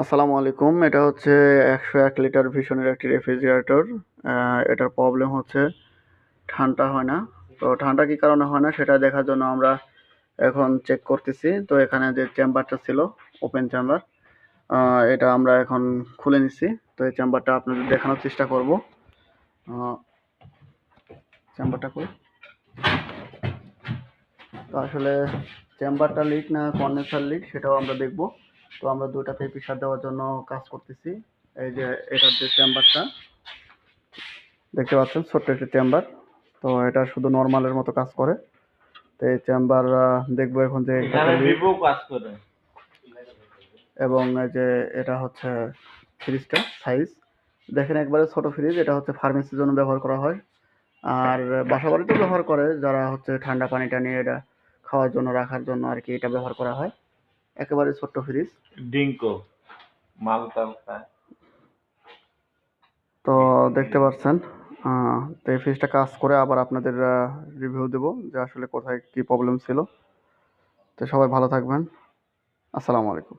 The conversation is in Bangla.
আসসালামু আলাইকুম। এটা হচ্ছে ১০১ লিটার ভিশনের একটি রেফ্রিজারেটর। এটার প্রবলেম হচ্ছে ঠান্ডা হয় না। তো ঠান্ডা কি কারণে হয় না সেটা দেখার জন্য আমরা এখন চেক করতেছি। তো এখানে যে চেম্বারটা ছিল ওপেন চেম্বার, এটা আমরা এখন খুলে নিচ্ছি। তো এই চেম্বারটা আপনাদের দেখানোর চেষ্টা করব। আ চেম্বারটা কই? তো আসলে চেম্বারটা লিক না কন্ডেন্সার লিক সেটাও আমরা দেখব। তো আমরা ২ টাতেই প্রেসার দেওয়ার জন্য কাজ করতেছি। এই যে এটার যে চেম্বারটা দেখতে পাচ্ছেন, ছোট্ট একটি চেম্বার। তো এটা শুধু নরমালের মতো কাজ করে। তো এই চেম্বার দেখবো এখন যে এখানে ভিভো কাজ করে। এবং এই যে এটা হচ্ছে ফ্রিজটা সাইজ দেখেন, একবারে ছোট ফ্রিজ। এটা হচ্ছে ফার্মেসির জন্য ব্যবহার করা হয়, আর বাসা বাড়িতেও ব্যবহার করে যারা হচ্ছে ঠান্ডা পানি টানি এটা খাওয়ার জন্য রাখার জন্য আর কি এটা ব্যবহার করা হয়। একেবারে ছোট্ট ফ্রিজ। ডিঙ্কো মালটাল খায়। তো দেখতে পাচ্ছেন, তো এই ফ্রিজটা কাজ করে আবার আপনাদের রিভিউ দেবো যে আসলে কোথায় কি প্রবলেম ছিল। তো সবাই ভালো থাকবেন। আসসালামু আলাইকুম।